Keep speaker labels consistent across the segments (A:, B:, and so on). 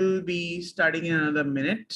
A: will be starting in another minute.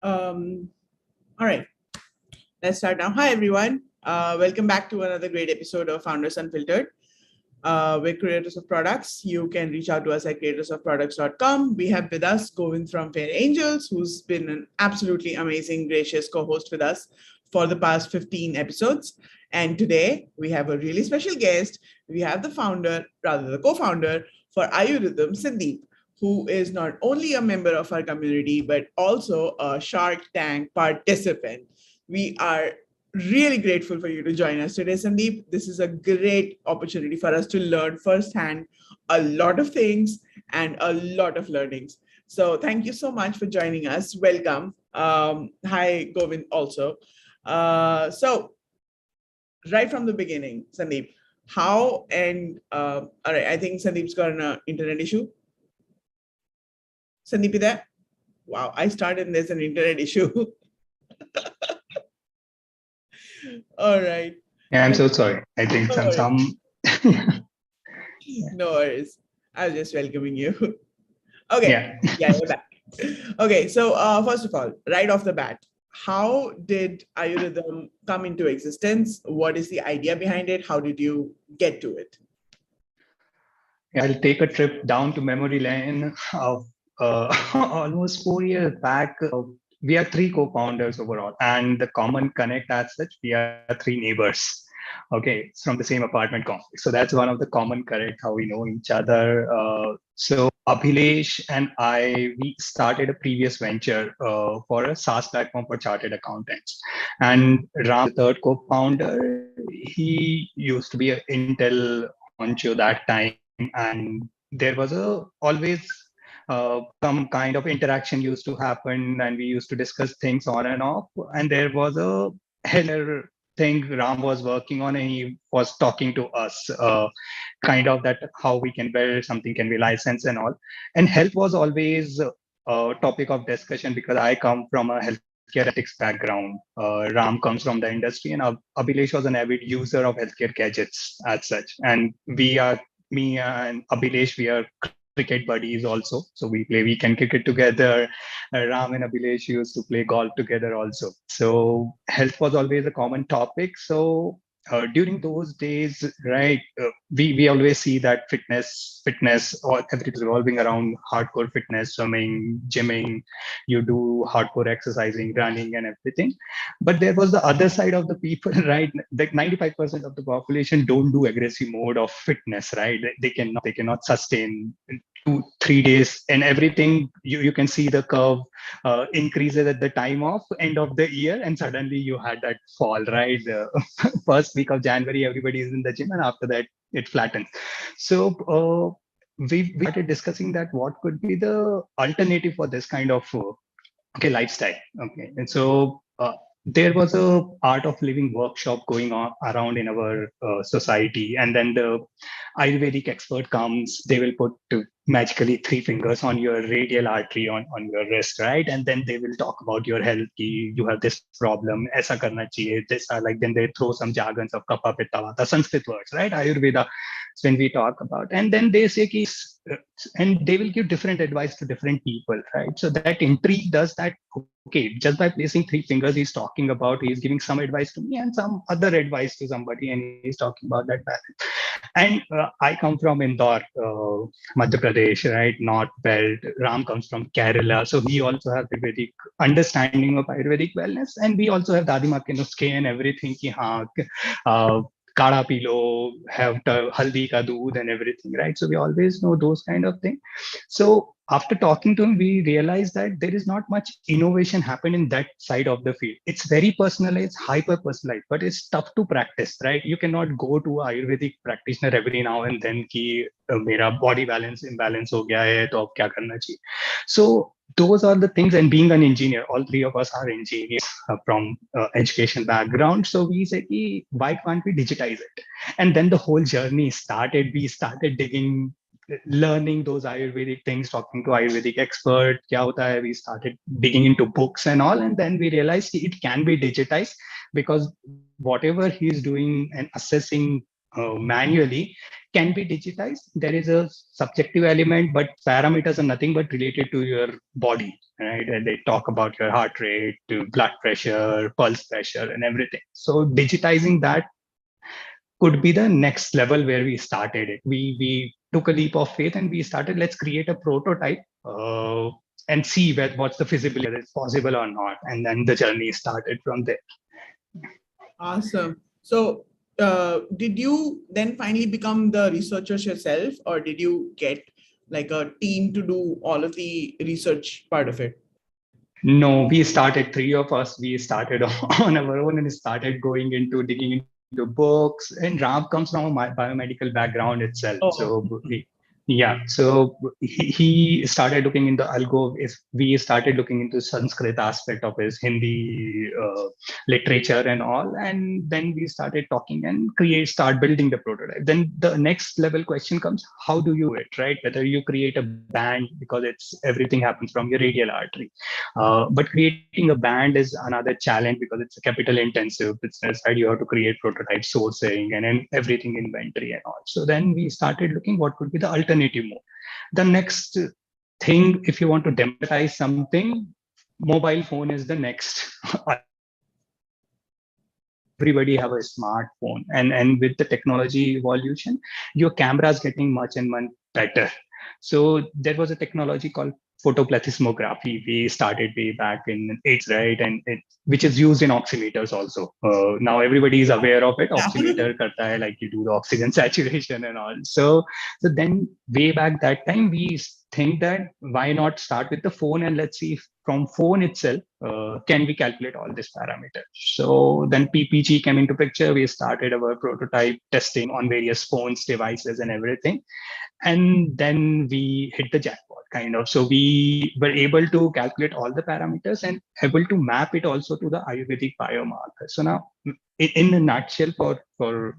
A: All right, let's start now. Hi, everyone. Welcome back to another great episode of Founders Unfiltered. We're creators of products. You can reach out to us at creatorsofproducts.com. We have with us Govind from Fair Angels, who's been an absolutely amazing, gracious co-host with us for the past 15 episodes. And today we have a really special guest. We have the founder, rather the co-founder for AyuRythm, Sandeep, who is not only a member of our community, but also a SharkTank participant. We are really grateful for you to join us today, Sandeep. This is a great opportunity for us to learn firsthand a lot of things and a lot of learnings. So thank you so much for joining us. Welcome. Hi, Govind also. So right from the beginning, Sandeep, how and all right, I think Sandeep's got an internet issue. Sandeep, is there? Wow, I started and there's an internet issue. All right.
B: Yeah, I'm so sorry. I think some
A: No worries. I was just welcoming you. Okay.
B: Yeah,
A: you're back. Okay, so first of all, right off the bat, how did AyuRythm come into existence? What is the idea behind it? How did you get to it?
B: I'll take a trip down to memory lane of almost 4 years back. We are three co-founders overall, and the common connect as such, we are three neighbors. Okay, it's from the same apartment complex. So that's one of the common connect, how we know each other. So Abhilesh and we started a previous venture for a SaaS platform for chartered accountants. And Ram, the third co-founder, he used to be an Intel honcho that time. And there was always some kind of interaction used to happen, and we used to discuss things on and off. And there was a header thing Ram was working on, and he was talking to us, kind of that how we can build something, can be licensed and all. And health was always a topic of discussion because I come from a healthcare ethics background. Ram comes from the industry, and Abhilesh was an avid user of healthcare gadgets as such. And me and Abhilesh, we are cricket buddies also. So we play weekend cricket together. Ram and Abhilesh used to play golf together also. So health was always a common topic. So during those days, right, we always see that fitness, or everything is revolving around hardcore fitness, swimming, gymming, you do hardcore exercising, running and everything. But there was the other side of the people, right? Like 95% of the population don't do aggressive mode of fitness, right? They cannot sustain 2-3 days, and everything you can see the curve increases at the time of end of the year, and suddenly you had that fall, right? First week of January, everybody is in the gym, and after that it flattens. So we started discussing that what could be the alternative for this kind of lifestyle. Okay, and so there was a art of living workshop going on around in our society, and then the Ayurvedic expert comes. They will put magically 3 fingers on your radial artery on your wrist, right? And then they will talk about your health. You have this problem, aisa karna chahiye, this like, then they throw some jargons of kapha pitta vata, Sanskrit words, right? Ayurveda, when we talk about, and then they say and they will give different advice to different people, right? So that intrigue does that. Okay, just by placing 3 fingers, he's talking about, he's giving some advice to me and some other advice to somebody, and he's talking about that balance. And I come from Indore, Madhya Pradesh, right? North Belt. Ram comes from Kerala, so he also has Ayurvedic understanding of Ayurvedic wellness, and we also have Dadi Ma ke nuske and everything. Ki haan, Kada pi lo, have haldi ka doodh and everything, right? So we always know those kind of things. So after talking to him, we realized that there is not much innovation happen in that side of the field. It's very personalized, hyper personalized, but it's tough to practice, right? You cannot go to Ayurvedic practitioner every now and then ki mera body balance imbalance ho gaya hai, to ab kya karna chahiye. So those are the things. And being an engineer, all three of us are engineers from education background. So we said, why can't we digitize it? And then the whole journey started. We started digging, learning those Ayurvedic things, talking to Ayurvedic expert. Kya hota hai? We started digging into books and all. And then we realized it can be digitized, because whatever he's doing and assessing manually can be digitized. There is a subjective element, but parameters are nothing but related to your body, right? And they talk about your heart rate, blood pressure, pulse pressure, and everything. So digitizing that could be the next level where we started it. We took a leap of faith and we started, let's create a prototype and see what's the feasibility, whether it's possible or not. And then the journey started from there.
A: Awesome. So did you then finally become the researchers yourself, or did you get like a team to do all of the research part of it?
B: No, we started, three of us, we started on our own and started going into digging into books. And Ram comes from a biomedical background itself.
A: Oh.
B: So so he started looking into we started looking into Sanskrit aspect of his Hindi literature and all. And then we started talking and start building the prototype. Then the next level question comes, how do you do it, right? Whether you create a band, because everything happens from your radial artery. But creating a band is another challenge, because it's a capital intensive business, right? You have to create prototype sourcing and everything, inventory and all. So then we started looking what could be the alternative mode. The next thing, if you want to democratize something, mobile phone is the next. Everybody have a smartphone, and with the technology evolution, your camera is getting much and much better. So there was a technology called photoplethysmography. We started way back in '80s, right? And which is used in oximeters also. Now everybody is aware of it. Oximeter karta hai, like you do the oxygen saturation and all. So then way back that time, we think that why not start with the phone, and let's see if from phone itself can we calculate all these parameters. So then PPG came into picture. We started our prototype testing on various phones, devices, and everything. And then we hit the jackpot, kind of. So we were able to calculate all the parameters and able to map it also to the Ayurvedic biomarker. So now, in a nutshell, for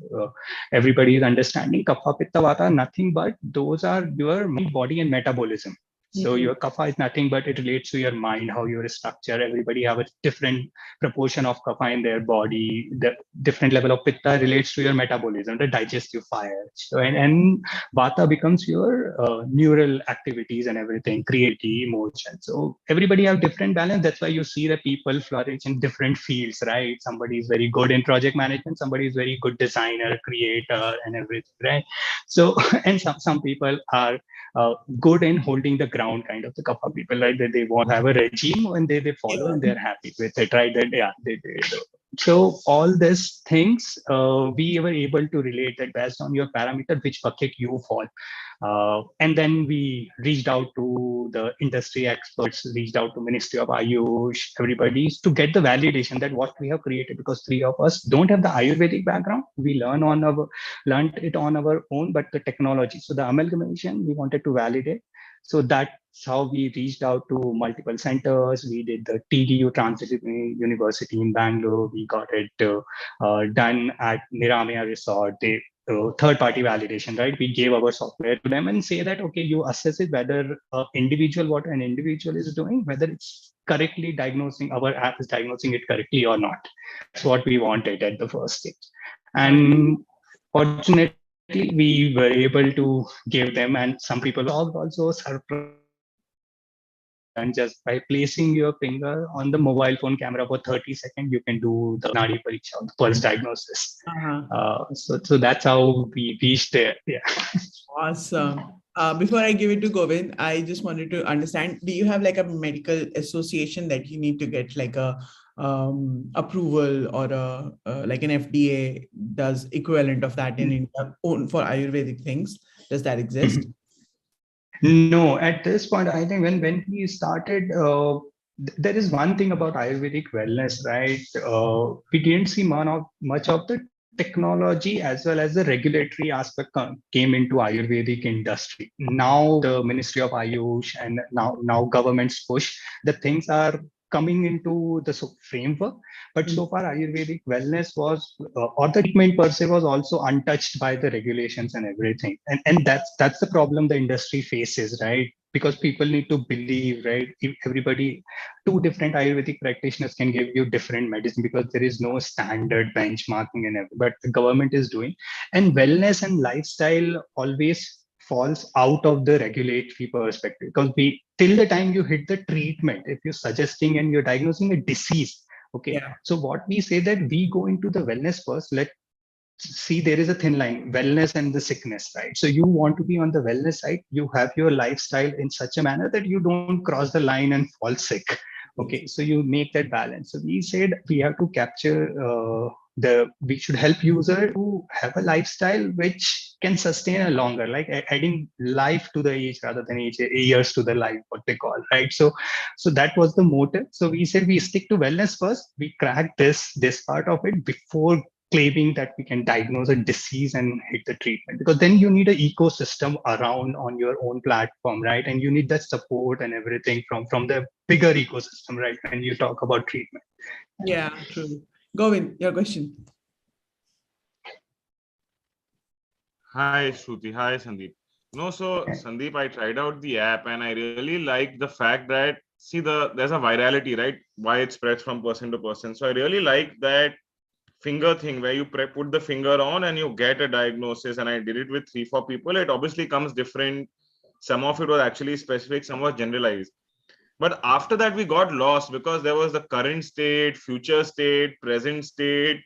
B: everybody's understanding, kapha, pitta, vata, nothing but those are your mind, body, and metabolism. So your kapha is nothing but it relates to your mind, how you're structured. Everybody have a different proportion of kapha in their body. The different level of pitta relates to your metabolism, the digestive fire. So and vata becomes your neural activities and everything, creativity, emotion. So everybody have different balance. That's why you see that people flourish in different fields, right? Somebody is very good in project management. Somebody is very good designer, creator, and everything, right? So and some people are good in holding the ground, kind of the kapha people, like they want to have a regime and they follow and they're happy with it, right? They so all these things we were able to relate that based on your parameter, which bucket you fall. And then we reached out to the industry experts, reached out to Ministry of Ayush, everybody, to get the validation that what we have created, because three of us don't have the Ayurvedic background. We learned it on our own, but the technology. So the amalgamation, we wanted to validate. So that's how we reached out to multiple centers. We did the TDU, Transdisciplinary University in Bangalore. We got it done at Niramaya Resort. They third-party validation, right? We gave our software to them and say that, okay, you assess it whether what an individual is doing, whether it's correctly diagnosing, our app is diagnosing it correctly or not. That's what we wanted at the first stage. And fortunately, we were able to give them, and some people also surprised. And just by placing your finger on the mobile phone camera for 30 seconds, you can do the Nadi Pariksha, the pulse diagnosis. So that's how we reached there. Yeah.
A: Awesome. Before I give it to Govind, I just wanted to understand, do you have like a medical association that you need to get like a approval or like an FDA does equivalent of that in India for Ayurvedic things. Does that exist?
B: No, at this point, I think when we started, there is one thing about Ayurvedic wellness, right? We didn't see much of the technology as well as the regulatory aspect came into Ayurvedic industry. Now the Ministry of Ayush and now government's push, the things are coming into the framework. But so far, Ayurvedic wellness was, or the treatment per se was also untouched by the regulations and everything. And that's the problem the industry faces, right? Because people need to believe, right? If everybody, two different Ayurvedic practitioners can give you different medicine because there is no standard benchmarking and everything. But the government is doing, and wellness and lifestyle always falls out of the regulatory perspective because we till the time you hit the treatment, if you're suggesting and you're diagnosing a disease, okay.
A: Yeah.
B: So what we say that we go into the wellness first. Let's see, there is a thin line, wellness and the sickness, right? So you want to be on the wellness side, you have your lifestyle in such a manner that you don't cross the line and fall sick. Okay, so you make that balance. So we said we have to capture we should help user to have a lifestyle which can sustain a longer, like adding life to the age rather than years to the life, what they call, right? So that was the motive. So we said we stick to wellness first. We crack this part of it before claiming that we can diagnose a disease and hit the treatment, because then you need an ecosystem around on your own platform, right? And you need that support and everything from the bigger ecosystem, right? When you talk about treatment.
A: Yeah, true. Govind, your question.
C: Hi, Shruti. Hi, Sandeep. No, so Sandeep, I tried out the app and I really like the fact that, see, there's a virality, right? Why it spreads from person to person. So I really like that finger thing where you put the finger on and you get a diagnosis. And I did it with 3-4 people. It obviously comes different. Some of it was actually specific, some was generalized. But after that, we got lost because there was the current state, future state, present state.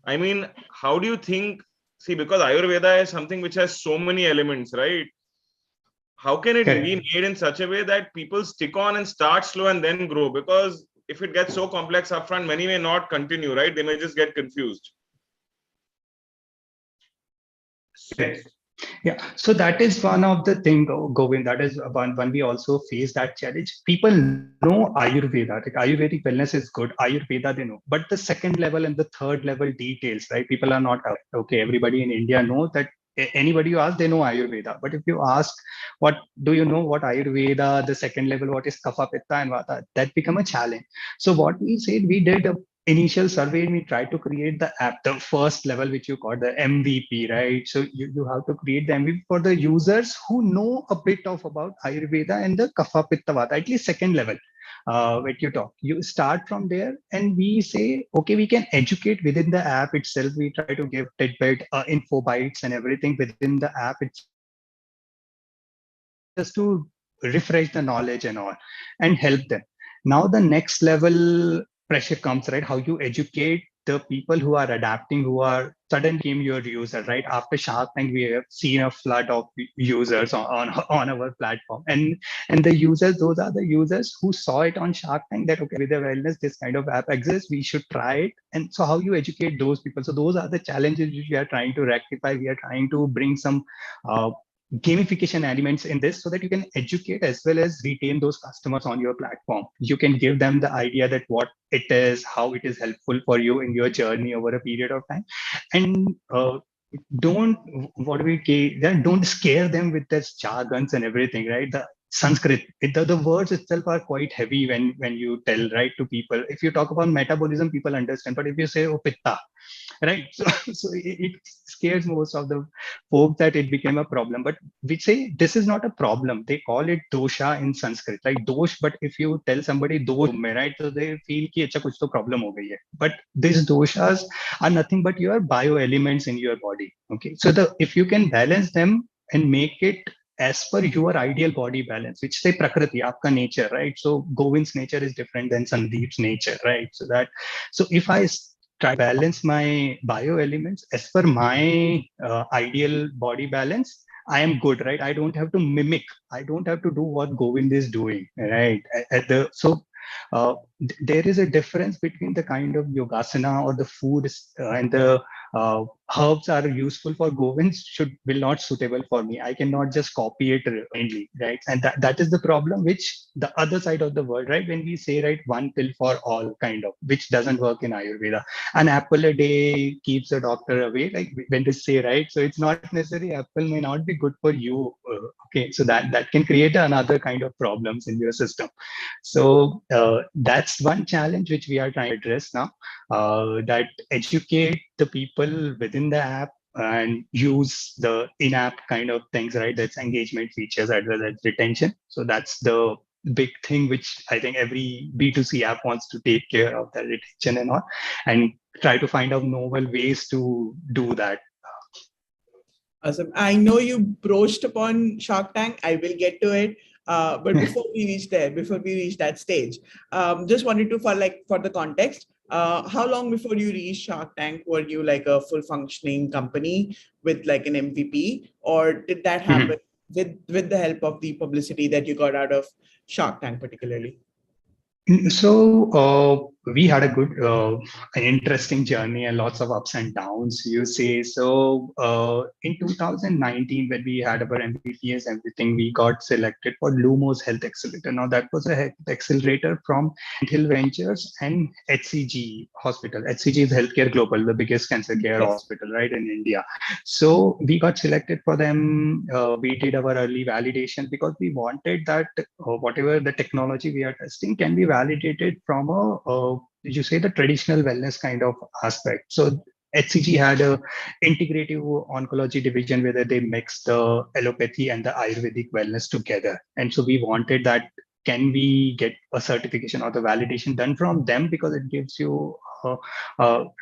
C: I mean, how do you think? See, because Ayurveda is something which has so many elements, right? How can it be made in such a way that people stick on and start slow and then grow? Because if it gets so complex upfront, many may not continue, right? They may just get confused.
B: Yeah, so that is one of the thing, Govind. That is one we also face that challenge. People know Ayurveda, like Ayurvedic wellness is good. Ayurveda they know, but the second level and the third level details, right? People are not okay. Everybody in India knows that. Anybody you ask, they know Ayurveda. But if you ask, what do you know? What Ayurveda, the second level, what is Kapha, Pitta, and Vata? That become a challenge. So what we said, we did a initial survey and we tried to create the app, the first level, which you call the MVP, right? So you have to create the MVP for the users who know a bit of about Ayurveda and the Kapha Pitta Vata, at least second level. When you talk, you start from there and we say, okay, we can educate within the app itself. We try to give tidbit, info bites and everything within the app itself, just to refresh the knowledge and all and help them. Now the next level pressure comes, right? How you educate the people who are adapting, who are suddenly became your user, right? After SharkTank, we have seen a flood of users on our platform, and the users, those are the users who saw it on SharkTank that okay, with the wellness, this kind of app exists, we should try it. And so how you educate those people? So those are the challenges which we are trying to rectify. We are trying to bring some gamification elements in this so that you can educate as well as retain those customers on your platform. You can give them the idea that what it is, how it is helpful for you in your journey over a period of time. And don't scare them with their jargons and everything, right? The Sanskrit, the words itself are quite heavy when you tell, right, to people. If you talk about metabolism, people understand. But if you say, oh, pitta, right? So it scares most of the folk that it became a problem. But we say this is not a problem. They call it dosha in Sanskrit, like dosh. But if you tell somebody dosh, right, so they feel ki acha kuch to problem ho gayi hai. But these doshas are nothing but your bio elements in your body. Okay, so if you can balance them and make it as per your ideal body balance, which say prakriti, aapka nature, right? So Govind's nature is different than Sandeep's nature, right? So if I try to balance my bio elements as per my ideal body balance, I am good, right? I don't have to mimic. I don't have to do what Govind is doing, right? So there is a difference between the kind of yogasana or the food and the herbs are useful for Govinds will not suitable for me. I cannot just copy it blindly, right? And that is the problem, which the other side of the world, right? When we say, right, one pill for all kind of, which doesn't work in Ayurveda. An apple a day keeps the doctor away, like when they say, right? So it's not necessary. Apple may not be good for you. Okay, so that can create another kind of problems in your system. So that's one challenge which we are trying to address now. That educate the people within the app and use the in-app kind of things, right? That's engagement features as well as retention. So that's the big thing which I think every B2C app wants to take care of, the retention and all, and try to find out novel ways to do that.
A: Awesome. I know you broached upon Shark Tank. I will get to it. But before we reach that stage, just wanted to, for the context, how long before you reached Shark Tank were you like a full functioning company with like an MVP, or did that happen with the help of the publicity that you got out of Shark Tank particularly?
B: So we had a good, an interesting journey and lots of ups and downs, you say. So in 2019, when we had our MVPs, everything, we got selected for Lumos Health Accelerator. Now that was a health accelerator from Hill Ventures and HCG Hospital. HCG is Healthcare Global, the biggest cancer care hospital, right, in India. So we got selected for them. We did our early validation because we wanted that whatever the technology we are testing can be validated from the traditional wellness kind of aspect. So HCG had a integrative oncology division where they mixed the allopathy and the Ayurvedic wellness together. And so we wanted that, can we get a certification or the validation done from them, because it gives you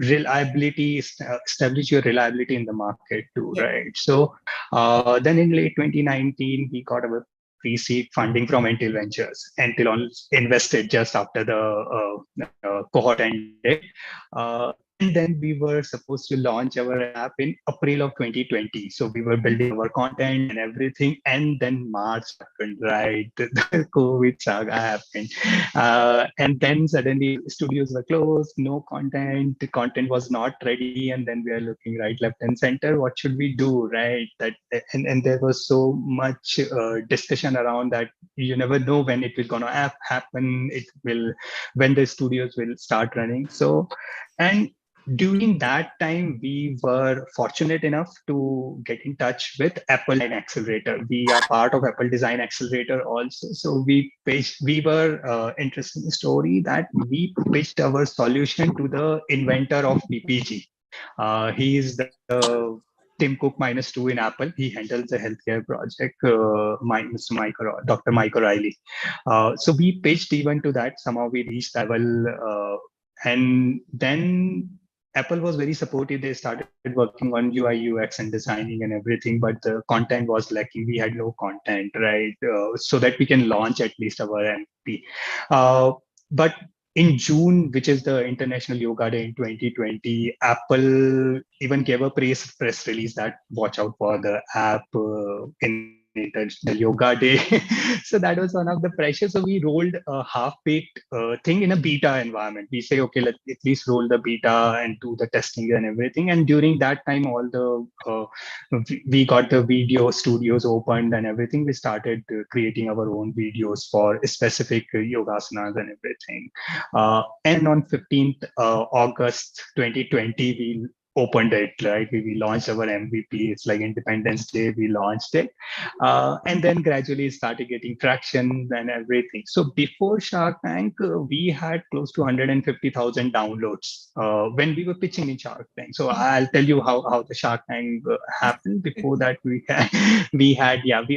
B: reliability, establish your reliability in the market too, right? So then in late 2019, we got our pre-seed funding from Untitled Ventures. Untitled invested just after the cohort ended. And then we were supposed to launch our app in April of 2020. So we were building our content and everything. And then March happened, right? The COVID saga happened. And then suddenly studios were closed, no content, the content was not ready. And then we are looking right, left and center. What should we do, right? And there was so much discussion around that. You never know when it will gonna happen. It will, when the studios will start running. So, and during that time, we were fortunate enough to get in touch with Apple Design Accelerator. We are part of Apple Design Accelerator also. So we were interested in the story that we pitched our solution to the inventor of PPG. He is the Tim Cook -2 in Apple. He handles the healthcare project, Dr. Mike O'Reilly. So we pitched even to that. Somehow we reached that level. And then Apple was very supportive. They started working on UI, UX and designing and everything, but the content was lacking. We had no content, right? So that we can launch at least our MP. But in June, which is the International Yoga Day in 2020, Apple even gave a press release that watch out for the app in International Yoga Day. So that was one of the pressures. So we rolled a half-baked thing in a beta environment. We say, okay, let's at least roll the beta and do the testing and everything. And during that time, all the we got the video studios opened and everything. We started creating our own videos for specific yogasanas and everything. And on 15th August 2020, we opened it, right? We launched our MVP. It's like Independence Day, we launched it. And then gradually started getting traction and everything. So before Shark Tank, we had close to 150,000 downloads when we were pitching in Shark Tank. So I'll tell you how the Shark Tank happened. Before that, we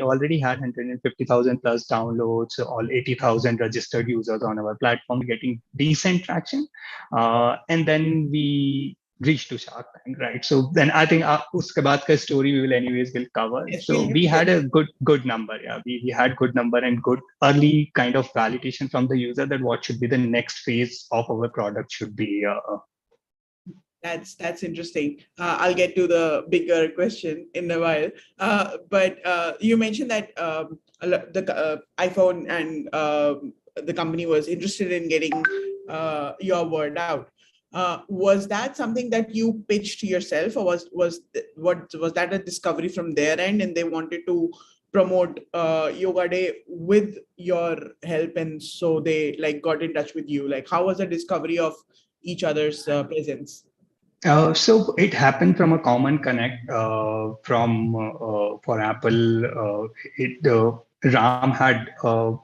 B: already had 150,000 plus downloads, all 80,000 registered users on our platform, getting decent traction. And then we reach to Shark Tank, right? So then I think uske baad ka story we will cover. So we had a good number. Yeah, we had good number and good early kind of validation from the user that what should be the next phase of our product should be.
A: That's interesting. I'll get to the bigger question in a while. But you mentioned that the iPhone and the company was interested in getting your word out. Was that something that you pitched yourself, or was that a discovery from their end, and they wanted to promote Yoga Day with your help, and so they like got in touch with you? Like, how was the discovery of each other's presence?
B: So it happened from a common connect for Apple. Ram had a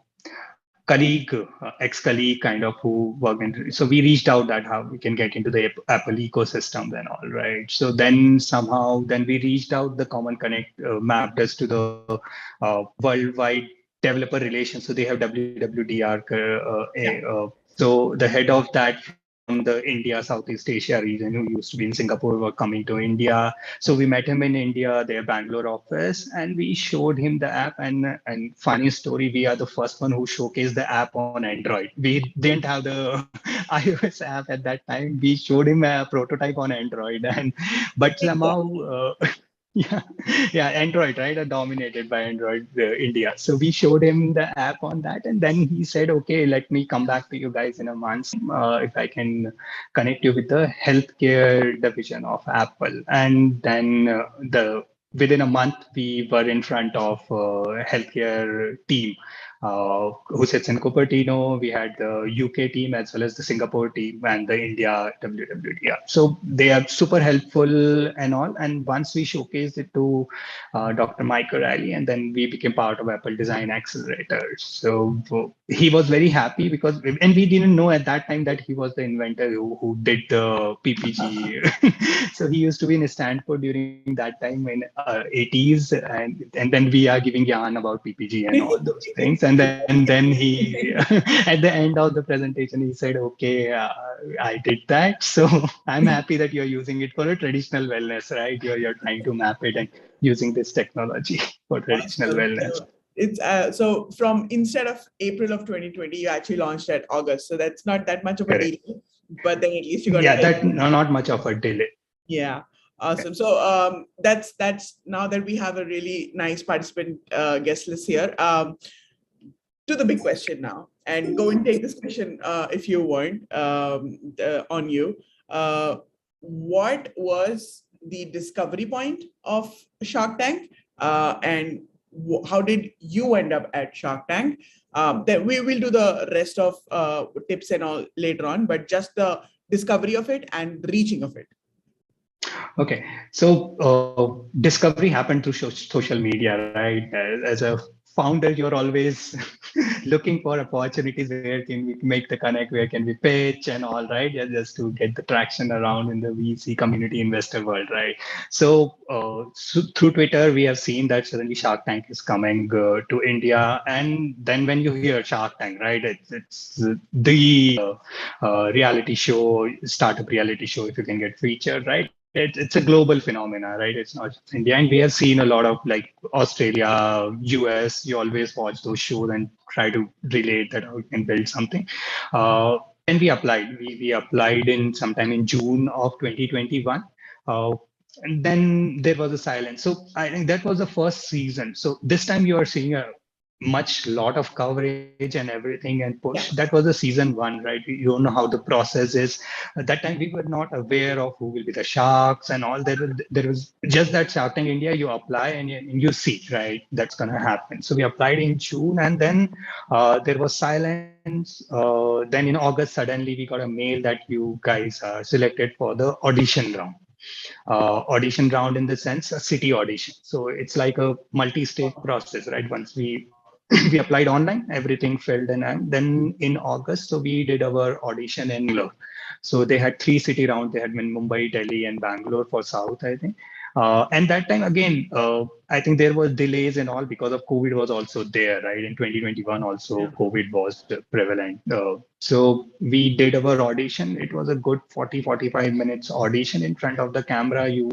B: colleague, ex-colleague kind of who worked in. So we reached out that how we can get into the Apple ecosystem and all, right? So then somehow then we reached out, the common connect mapped us to the worldwide developer relations. So they have WWDR. So the head of that from the India, Southeast Asia region, who used to be in Singapore, were coming to India. So we met him in India, their Bangalore office, and we showed him the app. And funny story, we are the first one who showcased the app on Android. We didn't have the iOS app at that time. We showed him a prototype on Android, but somehow. Yeah, yeah, Android, right? Dominated by Android India. So we showed him the app on that, and then he said, "Okay, let me come back to you guys in a month if I can connect you with the healthcare division of Apple." And then within a month, we were in front of healthcare team. Who sits in Cupertino. We had the UK team as well as the Singapore team and the India WWDR. So they are super helpful and all. And once we showcased it to Dr. Mike O'Reilly, and then we became part of Apple Design Accelerator. So he was very happy because, and we didn't know at that time that he was the inventor who did the PPG. So he used to be in Stanford during that time in 80s, and then we are giving yarn about PPG and all those things. And then he, at the end of the presentation, he said, "Okay, I did that. So I'm happy that you're using it for a traditional wellness, right? You're trying to map it and using this technology for traditional wellness."
A: It's so from instead of April of 2020, you actually launched at August. So that's not that much of a delay, but then at least you got
B: not much of a delay.
A: Yeah. Awesome. So that's now that we have a really nice participant guest list here. To the big question now, and go and take this question if you want on you. What was the discovery point of Shark Tank, and how did you end up at Shark Tank? Then we will do the rest of tips and all later on, but just the discovery of it and reaching of it.
B: Okay, so discovery happened through social media, right? As a founder, you're always looking for opportunities. Where can we make the connect? Where can we pitch and all, right? Yeah, just to get the traction around in the VC community investor world, right? So, through Twitter, we have seen that suddenly Shark Tank is coming to India. And then when you hear Shark Tank, right, it's the reality show, startup reality show, if you can get featured, right? It's a global phenomena, right? It's not just India. And we have seen a lot of like Australia, US, you always watch those shows and try to relate that how you can build something. Then we applied. We applied in sometime in June of 2021. And then there was a silence. So I think that was the first season. So this time you are seeing a lot of coverage and everything and push. Yeah. That was the season one, right? You don't know how the process is. At that time, we were not aware of who will be the sharks and all. There was just that Shark Tank India, you apply and you see, right? That's going to happen. So we applied in June, and then there was silence. Then in August, suddenly we got a mail that you guys are selected for the audition round. Audition round in the sense a city audition. So it's like a multi-stage process, right? Once we applied online, everything filled in, and then in August, so we did our audition in Bangalore. So they had 3 city rounds. They had in Mumbai, Delhi, and Bangalore for South, I think. And that time again, I think there were delays and all because of COVID was also there, right? In 2021 also, COVID was prevalent. So we did our audition. It was a good 45 minutes audition in front of the camera. You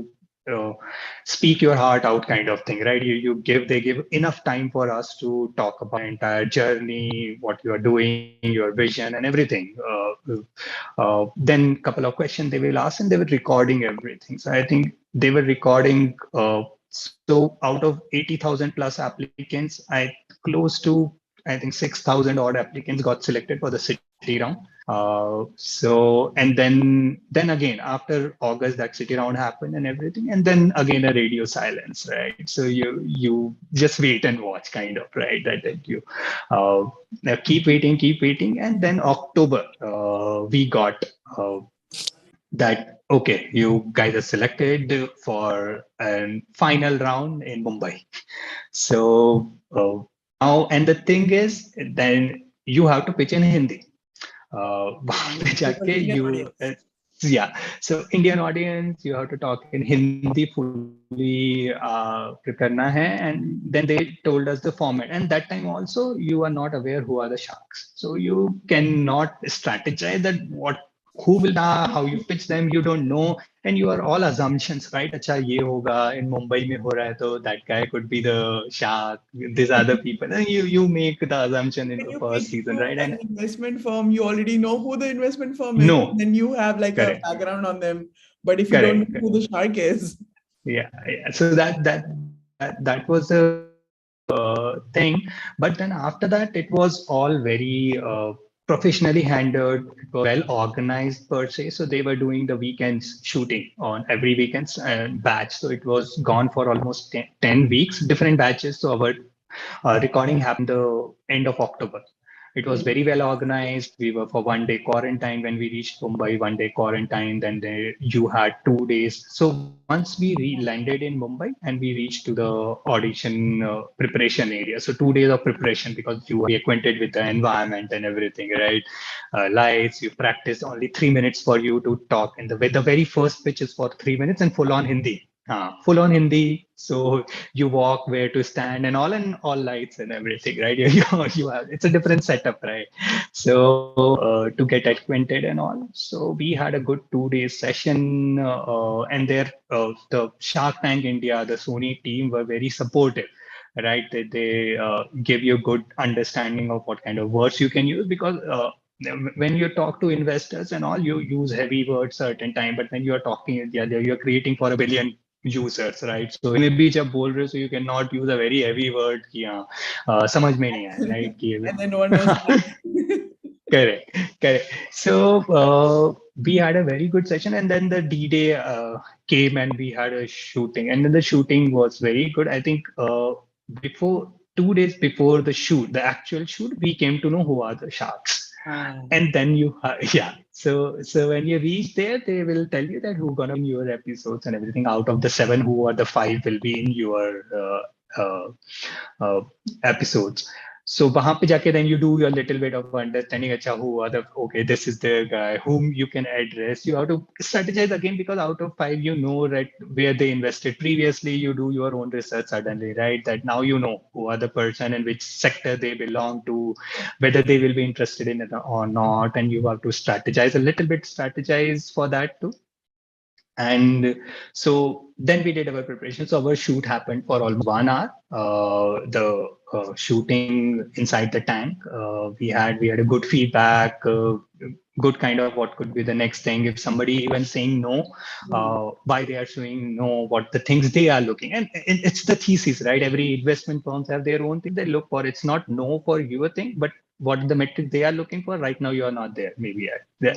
B: speak your heart out kind of thing, right? They give enough time for us to talk about the entire journey, what you are doing, your vision and everything. Then a couple of questions they will ask, and they were recording everything. So I think they were recording. So out of 80,000 plus applicants, close to I think 6,000 odd applicants got selected for the city round. And then again after August, that city round happened and everything, and then again a radio silence, right? So you just wait and watch, kind of, right? That you keep waiting, and then October we got that okay, you guys are selected for a final round in Mumbai. So now, and the thing is, then you have to pitch in Hindi. वहाँ पे जाके
A: Indian
B: you
A: audience.
B: yeah, so Indian audience, you have to talk in Hindi fully, prepare करना है, and then they told us the format, and that time also you are not aware who are the sharks, so you cannot strategize that who will how you pitch them, you don't know, and you are all assumptions, right? अच्छा ये होगा in Mumbai में हो रहा है, तो that guy could be the shark, these are the people, and you make the assumption in
A: When
B: the
A: you
B: first
A: pitch
B: season,
A: to
B: right?
A: an
B: And
A: investment firm, you already know who the investment firm is.
B: no,
A: Then you have like a
B: correct,
A: background on them. But if you don't
B: correct,
A: know who the shark is,
B: yeah. So that was the thing, but then after that it was all very professionally handled, it was well organized per se. So they were doing the weekends shooting on every weekends batch, so it was gone for almost 10 weeks, different batches. So our recording happened the end of October. It was very well organized. We were for 1 day quarantine when we reached Mumbai, 1 day quarantine. Then you had 2 days. So once we landed in Mumbai and we reached to the audition preparation area. So 2 days of preparation, because you are acquainted with the environment and everything, right? Lights, you practice only 3 minutes for you to talk. And the very first pitch is for 3 minutes and full on Hindi. Full on Hindi. So you walk where to stand and all lights and everything, right? You have, it's a different setup, right? So to get acquainted and all. So we had a good 2 days session, and there the Shark Tank India, the Sony team were very supportive, right? They give you good understanding of what kind of words you can use, because when you talk to investors and all, you use heavy words certain time, but when you are talking, you're creating for a billion users, right? So इसमें भी जब बोल रहे हो, so you cannot use a very heavy word कि हाँ समझ में नहीं आए, right?
A: and then no one knows.
B: Correct. So we had a very good session, and then the D-Day came, and we had a shooting, and then the shooting was very good. I think before 2 days before the shoot, the actual shoot, we came to know who are the sharks. And then so when you reach there, they will tell you that who gonna be in your episodes and everything. Out of the 7, who are the 5 will be in your episodes. So वहां पे जाके then you do your little bit of understanding. अच्छा, who are the, okay, this is the guy whom you can address. You have to strategize again, because out of 5 you know right where they invested previously. You do your own research suddenly, right? That now you know who are the person and which sector they belong to, whether they will be interested in it or not, and you have to strategize a little bit, strategize for that too. And so then we did our preparation. So our shoot happened for almost 1 hour. The shooting inside the tank, we had a good feedback, good kind of what could be the next thing. If somebody even saying no, why they are saying no, what the things they are looking, and it's the thesis, right? Every investment firms have their own thing they look for. It's not no for your thing, but what the metric they are looking for. Right now, you are not there, maybe there.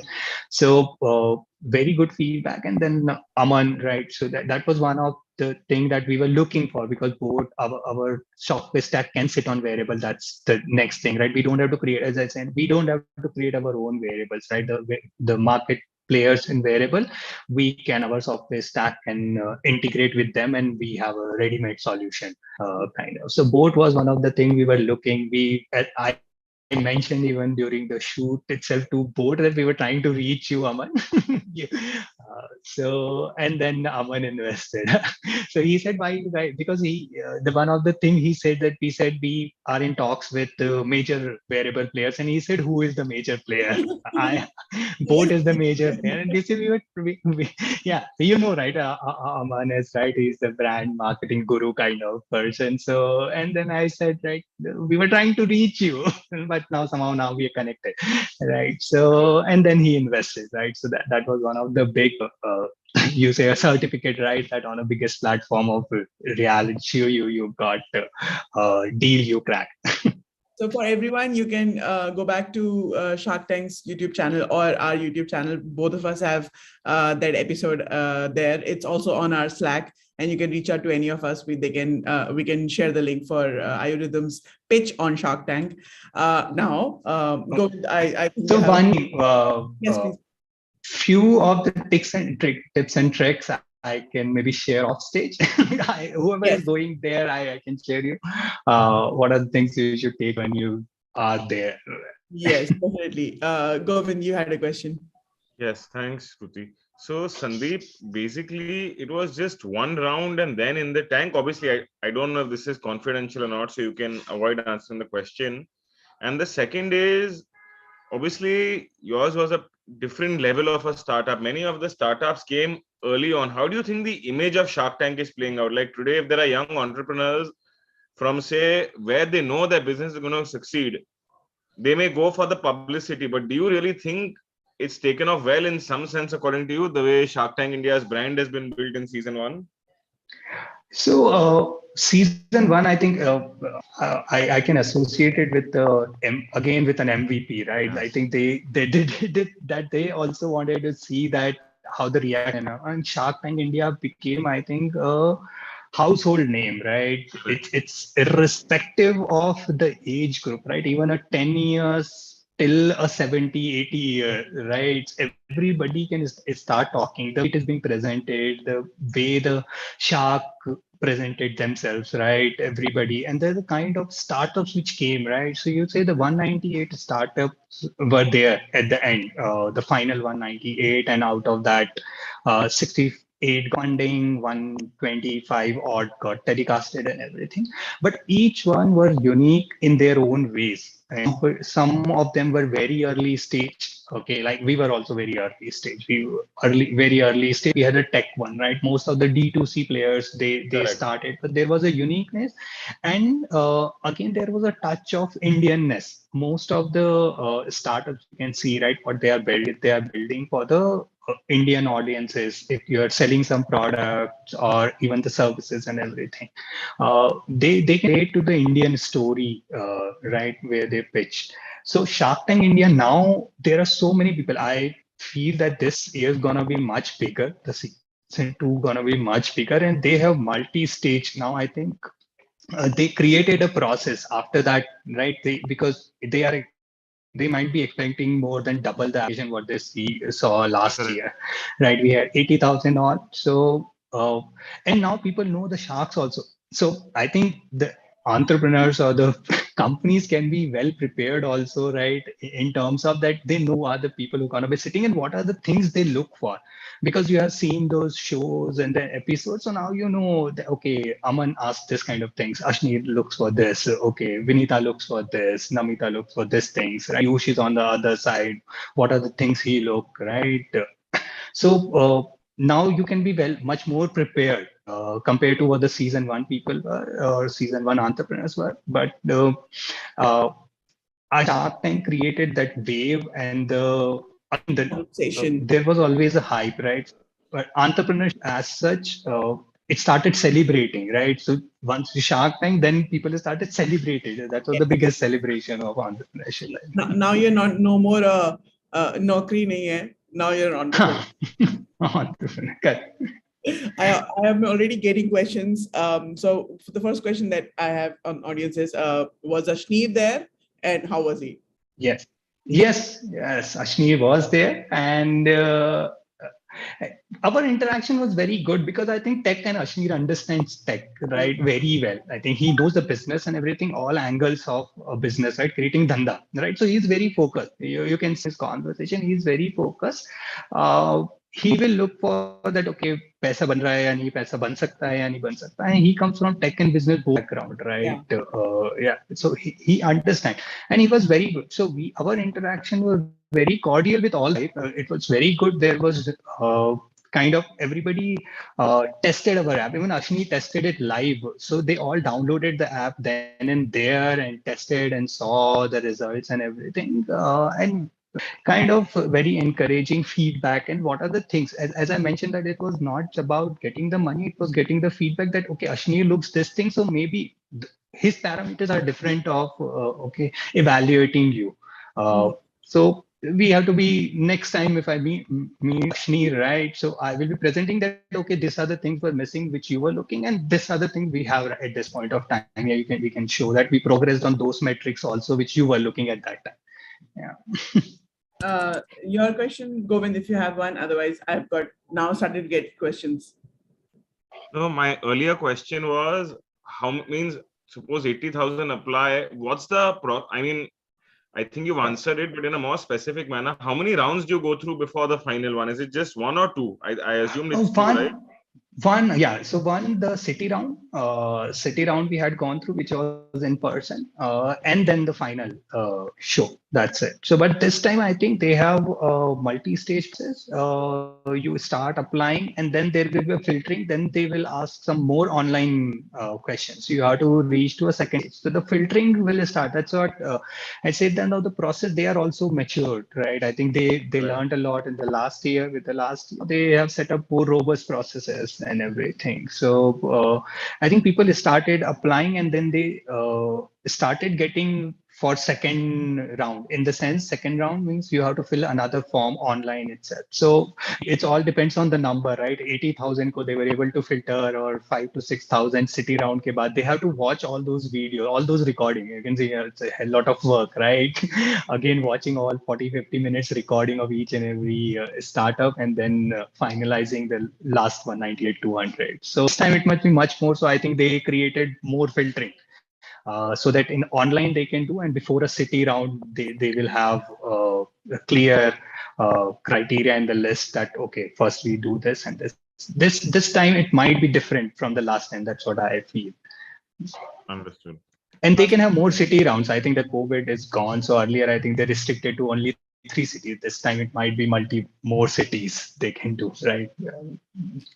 B: So very good feedback. And then Aman, right? So that was one of the thing that we were looking for, because both our software stack can sit on variable. That's the next thing, right? We don't have to create, as I said, we don't have to create our own variables, right? The market players in variable, we can, our software stack can integrate with them, and we have a ready-made solution, kind of. So both was one of the things we were looking. I mentioned even during the shoot itself to board that we were trying to reach you, Aman. And then Aman invested. So he said, why? Because the one of the thing he said that we said we are in talks with major variable players, and he said, who is the major player? Boat is the major player, and this is yeah, you know, right? Aman is right. He's the brand marketing guru kind of person. So, and then I said, right, we were trying to reach you, but somehow now we are connected, right? So, and then he invested, right? So that was one of the big you say a certificate, right? That on a biggest platform of reality show, you got deal you cracked.
A: So for everyone, you can go back to Shark Tank's YouTube channel or our YouTube channel. Both of us have that episode there. It's also on our Slack, and you can reach out to any of us. We can share the link for AyuRythm's pitch on Shark Tank. Now, go. I think
B: So
A: Vani,
B: Vani,
A: yes, please.
B: few of the tips and tricks I can maybe share off stage. Whoever
A: Yes.
B: is going there, I can share you. What are the things you should take when you are there?
A: Yes, definitely. Govind, you had a question.
C: Yes, thanks, Shruti. So, Sandeep, basically, it was just one round and then in the tank. Obviously, I don't know if this is confidential or not, so you can avoid answering the question. And the second is, obviously, yours was a different level of a startup. Many of the startups came early on. How do you think the image of Shark Tank is playing out? Like today, if there are young entrepreneurs from, say, where they know their business is going to succeed, they may go for the publicity, but do you really think it's taken off well in some sense, according to you, the way Shark Tank India's brand has been built in season one?
B: So season one, I think I can associate it with again with an MVP, right?
C: Yes.
B: I think they did that. They also wanted to see that how the reaction and Shark Tank India became, I think, a household name, right? It's irrespective of the age group, right? Even a 10 years till a 70, 80 year, right? Everybody can start talking. The way it is being presented, the way the shark presented themselves, right? Everybody. And there's a kind of startups which came, right? So you say the 198 startups were there at the end, the final 198, and out of that, 68 funding, 125 odd got telecasted and everything. But each one were unique in their own ways. And some of them were very early stage. Okay, like we were also very early stage. We were very early stage. We had a tech one, right? Most of the D2C players they
C: Correct.
B: started, but there was a uniqueness, and again there was a touch of Indianness. Most of the startups you can see, right, what they are building for the Indian audiences. If you are selling some products or even the services and everything, they can relate to the Indian story, right, where they pitched. So Shark Tank India, now there are so many people. I feel that this year is gonna be much bigger. The season two gonna be much bigger, and they have multi-stage now. I think they created a process after that, right? Because they might be expecting more than double the average what they saw last
C: Correct.
B: year, right? We had 80,000 odd. So, and now people know the sharks also. So I think the entrepreneurs or the companies can be well prepared also, right? In terms of that, they know are the people who are going to be sitting and what are the things they look for, because you have seen those shows and the episodes. So now you know that, okay, Aman asked this kind of things. Ashni looks for this. Okay, Vinita looks for this. Namita looks for this things. Right? Ayush is on the other side. What are the things he look, right? So now you can be much more prepared compared to what the season one people were or season one entrepreneurs were. But uh, Shark Tank created that wave, and
A: Conversation.
B: there was always a hype, right? But entrepreneurship as such, it started celebrating, right? So once the Shark Tank, then people started celebrating. That was the biggest celebration of entrepreneurship.
A: Now you're not no more naukri nahi hai. Now you're an entrepreneur.
B: Entrepreneur, correct.
A: I am already getting questions. So the first question that I have on audience is, was Ashneer there, and how was he?
B: Yes, yes. Ashni was there, and our interaction was very good because I think tech and Ashneer understands tech, right, very well. I think he knows the business and everything, all angles of a business, right, creating dhanda, right. So he's very focused. You can see his conversation. He's very focused. He will look for that. Okay, पैसा बन रहा है या नहीं, पैसा बन सकता है या नहीं बन सकता है. He comes from tech and business background, right? Yeah. So he understands, and he was very good. So our interaction was very cordial with all. It was very good. There was kind of everybody tested our app. Even Ashni tested it live. So they all downloaded the app then and there and tested and saw the results and everything. And kind of very encouraging feedback. And what are the things, as I mentioned, that it was not about getting the money, it was getting the feedback that, okay, Ashni looks this thing, so maybe his parameters are different of evaluating you. So we have to be next time if I meet Lakshmi, right? So I will be presenting that okay, these are the things were missing which you were looking, and this other thing we have at this point of time. Yeah, we can show that we progressed on those metrics also which you were looking at that time. Yeah.
A: Your question, Govind, if you have one. Otherwise, I've got now started to get questions.
C: No, my earlier question was how means suppose 80,000 apply. What's the I mean, I think you've answered it, but in a more specific manner. How many rounds do you go through before the final one? Is it just one or two? I assume it's two, right?
B: One, yeah. So one, the city round we had gone through, which was in person, and then the final show. That's it. So, but this time I think they have multi-stage process. You start applying, and then there will be a filtering. Then they will ask some more online questions. You have to reach to a second stage. So the filtering will start. That's what I said. Then now the process they are also matured, right? I think they learned a lot in the last year. With the last year, they have set up more robust processes and everything. So I think people started applying, and then they started getting for second round. In the sense, second round means you have to fill another form online itself. So it all depends on the number, right? 80,000 ko they were able to filter, or 5 to 6,000 city round ke baad. They have to watch all those videos, all those recording. You can see it's a hell lot of work, right? Again, watching all 40, 50 minutes recording of each and every startup, and then finalizing the last one, 98,200. So this time it must be much more. So I think they created more filtering. So that in online they can do, and before a city round they will have a clear criteria in the list that okay, first we do this and this time it might be different from the last time. That's what I feel.
C: Understood.
B: And they can have more city rounds. I think that COVID is gone, so earlier I think they restricted to only 3 cities. This time it might be more cities they can do, right?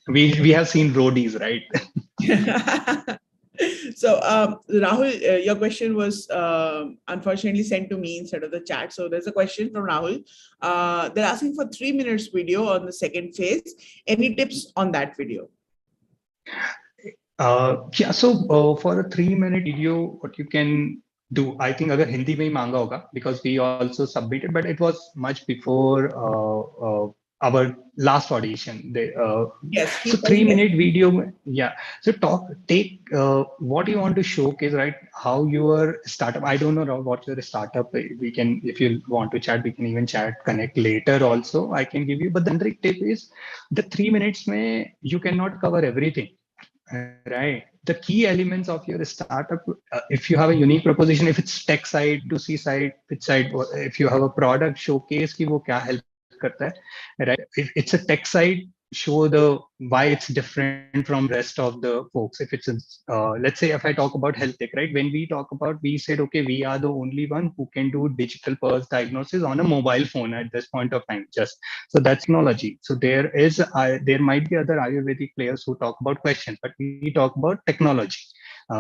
B: We have seen roadies, right?
A: So Rahul, your question was unfortunately sent to me instead of the chat. So there's a question from Rahul. They're asking for 3 minutes video on the second phase. Any tips on that video?
B: Yeah, so for a 3-minute video, what you can do, I think agar Hindi mein hi manga hoga, because we also submitted, but it was much before our last audition.
A: Yes.
B: So 3-minute video, yeah. So take what you want to showcase, right? How your startup. I don't know what your startup. We can, if you want to chat, we can even connect later. Also, I can give you. But the generic tip is the 3 minutes mein you cannot cover everything. Right. The key elements of your startup, if you have a unique proposition, if it's tech side, to C side, pitch side, if you have a product showcase, ki wo kya help karta hai, right? If it's a tech side, show the why it's different from rest of the folks. If it's let's say if I talk about health tech, right? When we talk about, we said okay, we are the only one who can do digital pulse diagnosis on a mobile phone at this point of time. Just so that's technology. So there might be other Ayurvedic players who talk about questions, but we talk about technology.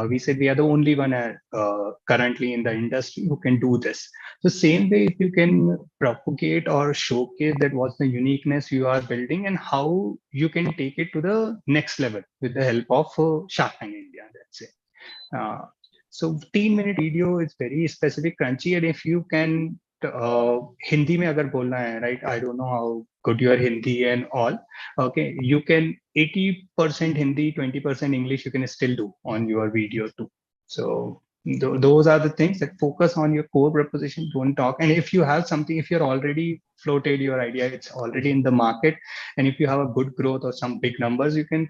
B: We said we are the only one currently in the industry who can do this. So same way, if you can propagate or showcase that what's the uniqueness you are building and how you can take it to the next level with the help of SharkTank India, that's it. So 15-minute video is very specific, crunchy, and if you can Hindi mein agar bolna hai, right? I don't know how good your Hindi and all. Okay, you can 80% Hindi, 20% English. You can still do on your video too. So those are the things that focus on your core proposition. Don't talk. And if you have something, if you're already floated your idea, it's already in the market, and if you have a good growth or some big numbers, you can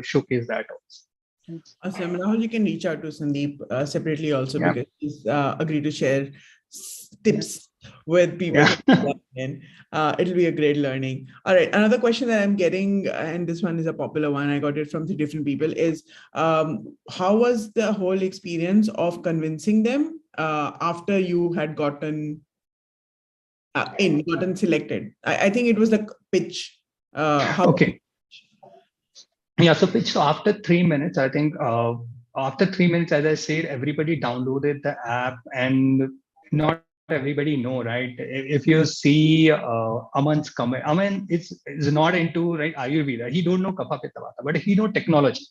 B: showcase that also.
A: Awesome. Rahul, you can reach out to Sandeep separately also, because he's agreed to share tips with people. It'll be a great learning. All right. Another question that I'm getting, and this one is a popular one, I got it from 3 different people, is how was the whole experience of convincing them after you had gotten selected? I think it was the pitch.
B: Okay. Yeah, so pitch. So after 3 minutes, I think after 3 minutes, as I said, everybody downloaded the app, and not everybody know, right? If you see Aman's comment, Aman is not into, right, Ayurveda. He don't know Kapha Pitta Vata, but he know technology,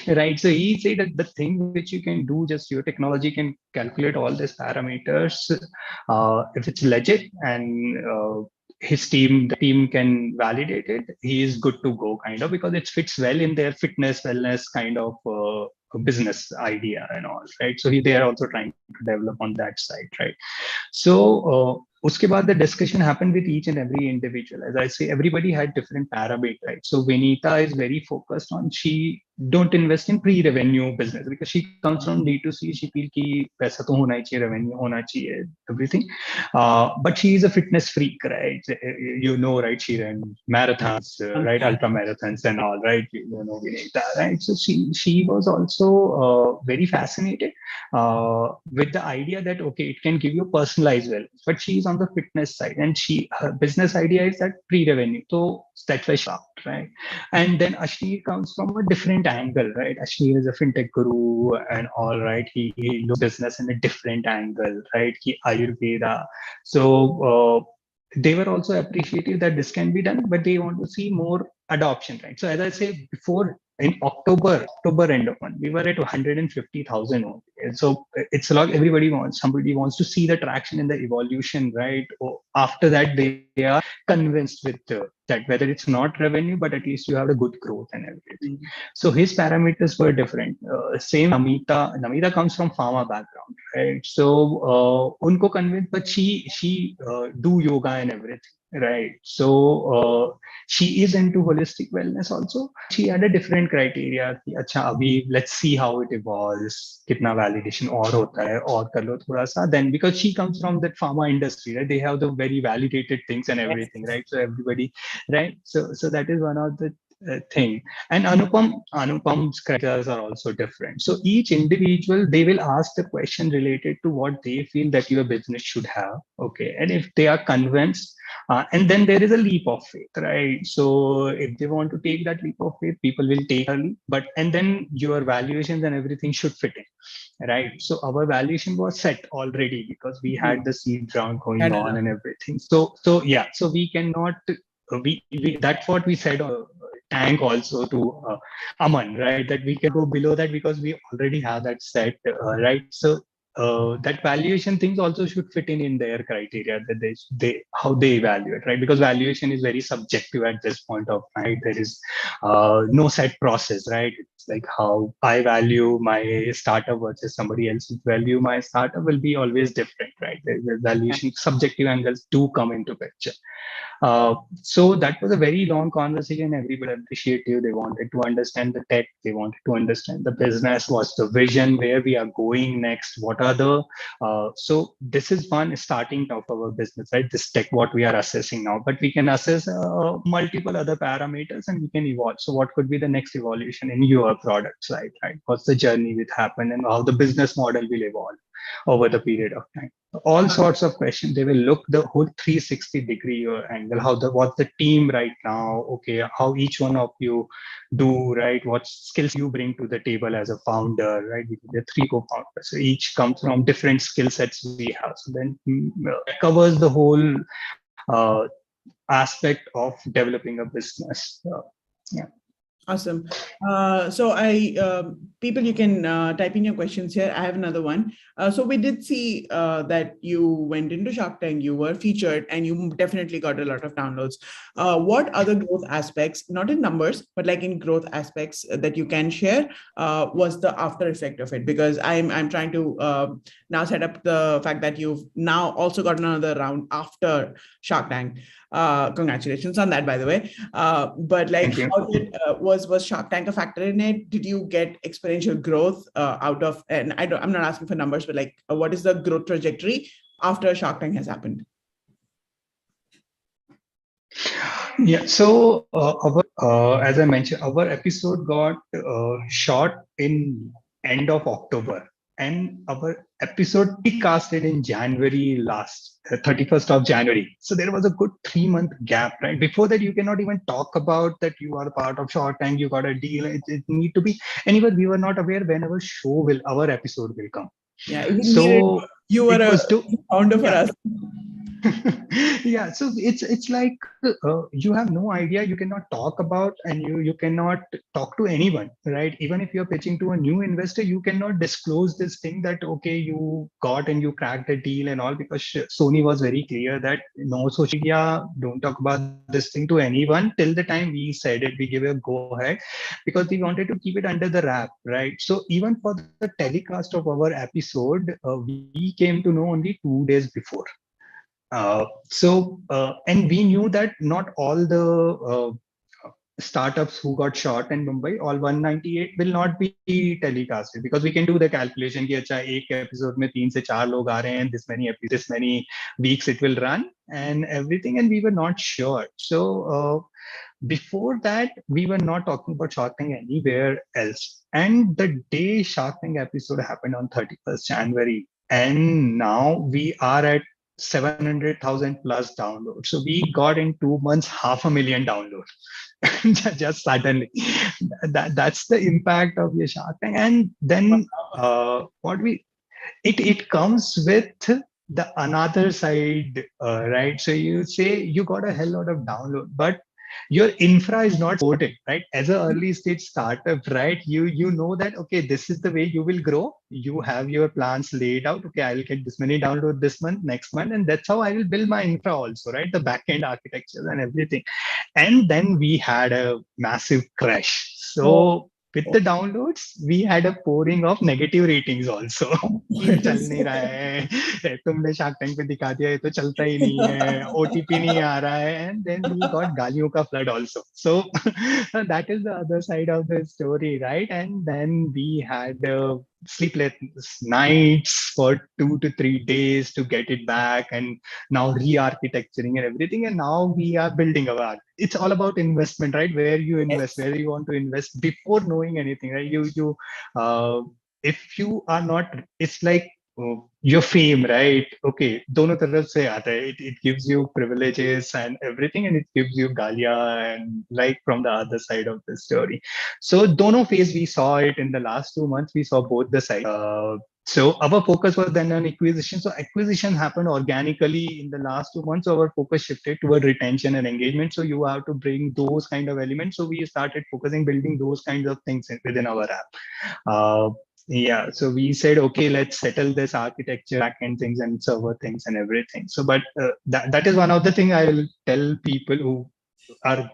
B: right? So he say that the thing which you can do, just your technology can calculate all these parameters. If it's legit and his team can validate it, he is good to go, kind of, because it fits well in their fitness, wellness kind of business idea and all, right? So they are also trying to develop on that side, right? So uske baad the discussion happened with each and every individual. As I say, everybody had different parameters, right? So Vinita is very focused on, she don't invest in pre-revenue business because she comes from D2C. She feel ki paisa to hona hi chahiye, revenue hona chahiye, everything. But she is a fitness freak, right? You know, right? She ran marathons, right? Ultra marathons and all, right? You know, Vinita, right? So she was also very fascinated with the idea that, okay, it can give you personalized wellness, but she's on the fitness side, and her business idea is that pre-revenue. So that's why she stopped, right? And then Ashneer comes from a different angle, right? Ashneer is a fintech guru and all, right? He looks business in a different angle, right? He Ayurveda. So they were also appreciative that this can be done, but they want to see more adoption, right? So as I say before, in October end of month, we were at 150,000 only. So it's a lot. Somebody wants to see the traction in the evolution, right? After that, they are convinced with that whether it's not revenue, but at least you have a good growth and everything. So his parameters were different. Same Namita comes from pharma background, right? So unko convinced, but she do yoga and everything. Right. So she is into holistic wellness also. She had a different criteria. Acha, abhi, let's see how it evolves. Kitna validation aur hota hai, aur kar lo thoda sa. Then because she comes from that pharma industry, right? They have the very validated things and everything, right? So everybody, right? So that is one of the thing. And Anupam's criteria are also different. So each individual, they will ask the question related to what they feel that your business should have. Okay. And if they are convinced, and then there is a leap of faith, right? So if they want to take that leap of faith, people will take a leap, and then your valuations and everything should fit in, right? So our valuation was set already because we had the seed round going on and everything. So yeah, so we cannot, we that's what we said on tank also to Aman, right? That we can go below that because we already have that set, right? So that valuation things also should fit in their criteria, that they how they evaluate, right? Because valuation is very subjective at this point of time. There is no set process, right? It's like how I value my startup versus somebody else's value my startup will be always different, right? The valuation subjective angles do come into picture. So that was a very long conversation. Everybody appreciative. They wanted to understand the tech. They wanted to understand the business. What's the vision? Where we are going next? What are the? So this is one starting of our business, right? This tech, what we are assessing now, but we can assess multiple other parameters and we can evolve. So what could be the next evolution in your products, right? What's the journey will happen and how the business model will evolve over the period of time. All sorts of questions. They will look the whole 360-degree angle. What's the team right now? Okay, how each one of you do, right? What skills you bring to the table as a founder, right? The 3 co-founders. So each comes from different skill sets we have. So then covers the whole aspect of developing a business. Yeah.
A: Awesome. So people, you can type in your questions here. I have another one. So we did see that you went into Shark Tank, you were featured, and you definitely got a lot of downloads. What other growth aspects, not in numbers, but like in growth aspects that you can share, was the after effect of it? Because I'm trying to now set up the fact that you've now also got another round after Shark Tank. Congratulations on that, by the way. But like, how did was Shark Tank a factor in it? Did you get exponential growth out of? And I'm not asking for numbers, but like, what is the growth trajectory after Shark Tank has happened?
B: Yeah. So as I mentioned, our episode got shot in end of October. And our episode casted in January last, 31st of January. So there was a good 3-month gap, right? Before that, you cannot even talk about that you are part of Shark Tank, you got a deal. It need to be, anyway, we were not aware when our episode will come.
A: Yeah.
B: So
A: You were a founder for us.
B: Yeah, so it's like you have no idea, you cannot talk about, and you cannot talk to anyone, right? Even if you're pitching to a new investor, you cannot disclose this thing that okay, you got and you cracked a deal and all, because Sony was very clear that no social media, don't talk about this thing to anyone till the time we said it, we give a go ahead, because we wanted to keep it under the wrap, right? So even for the telecast of our episode, we came to know only 2 days before. And we knew that not all the startups who got shot in Mumbai, all 198 will not be telecasted, because we can do the calculation कि अच्छा एक episode में 3 से 4 लोग आ रहे हैं, this many weeks it will run and everything, and we were not sure. So before that, we were not talking about Shark Tank anywhere else. And the day Shark Tank episode happened on 31st January, and now we are at 700,000 plus downloads. So we got in 2 months 500,000 downloads just suddenly. That's the impact of your Shark Tank. And then it comes with the another side, right? So you say you got a hell lot of download, but your infra is not supported, right? As an early stage startup, right? You know that okay, this is the way you will grow. You have your plans laid out. Okay, I'll get this many download this month, next month, and that's how I will build my infra also, right? The backend architecture and everything. And then we had a massive crash. So with the downloads, we had a pouring of negative ratings also. कि चल नहीं रहा है, तुमने Shark Tank पे दिखा दिया, ये तो चलता ही नहीं है, OTP नहीं आ रहा है, and then we got गालियों का flood also. So that is the other side of the story, right? And then we had sleepless nights for 2 to 3 days to get it back, and now re-architecturing and everything, and now we are building our. It's all about investment, right? Where you invest, where you want to invest before knowing anything, right? If you are not, it's like your fame, right? Okay, दोनों तरफ से आता है. It gives you privileges and everything, and it gives you galia and like from the other side of the story. So dono phase, we saw it in the last 2 months. We saw both the sides. So our focus was then on acquisition. So acquisition happened organically in the last 2 months. So our focus shifted toward retention and engagement. So you have to bring those kind of elements. So we started focusing, building those kinds of things within our app. Yeah, so we said, okay, let's settle this architecture, backend things and server things and everything. So, but that is one of the things I will tell people who are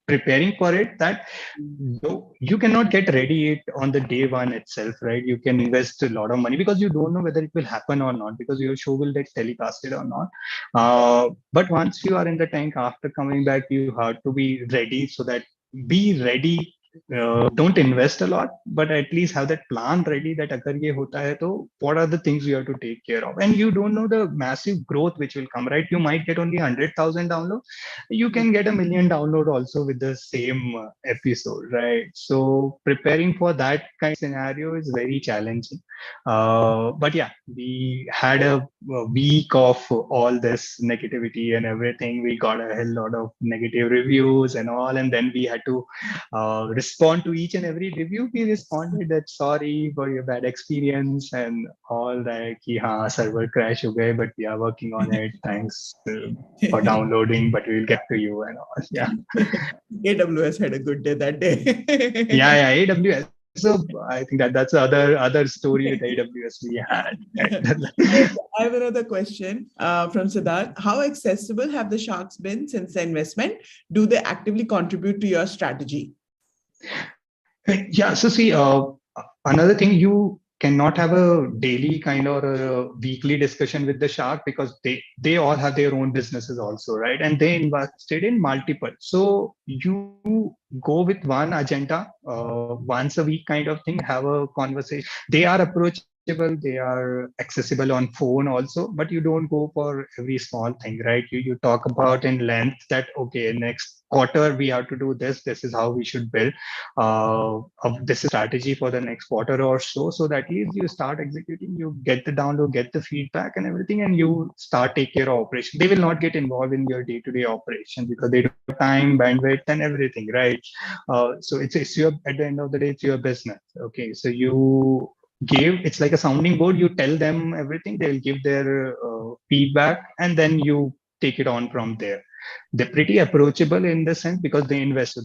B: preparing for it, that you cannot get ready on the day one itself, right? You can invest a lot of money because you don't know whether it will happen or not, because your show will get telecasted or not. But once you are in the tank, after coming back, you have to be ready. So that be ready. Don't invest a lot, but at least have that plan ready that agar ye hota hai, to what are the things you have to take care of? And you don't know the massive growth which will come, right? You might get only 100,000 downloads. You can get 1 million download also with the same episode, right? So preparing for that kind of scenario is very challenging. But yeah, we had a week of all this negativity and everything. We got a hell lot of negative reviews and all, and then we had to respond to each and every review. We responded that sorry for your bad experience and all that. Ki, haan, server crash ho gaye, but we are working on it. Thanks for downloading, but we'll get to you and all. Yeah.
A: AWS had a good day that day.
B: yeah, AWS. So I think that's other story with AWS we had.
A: I have another question from Siddharth. How accessible have the sharks been since the investment? Do they actively contribute to your strategy?
B: Yeah, so see, another thing, you cannot have a daily kind or a weekly discussion with the shark, because they all have their own businesses also, right? And they invested in multiple. So you go with one agenda, once a week kind of thing, have a conversation. They are approachable, they are accessible on phone also, but you don't go for every small thing, right? You talk about in length that, okay, next quarter we have to do this is how we should build this is strategy for the next quarter or so that is you start executing, you get the download, get the feedback and everything, and you start take care of operation. They will not get involved in your day-to-day operation because they don't have time, bandwidth and everything, right? So it's your, at the end of the day, it's your business. Okay, so it's like a sounding board. You tell them everything, they'll give their feedback, and then you take it on from there. They're pretty approachable in the sense because they invest. So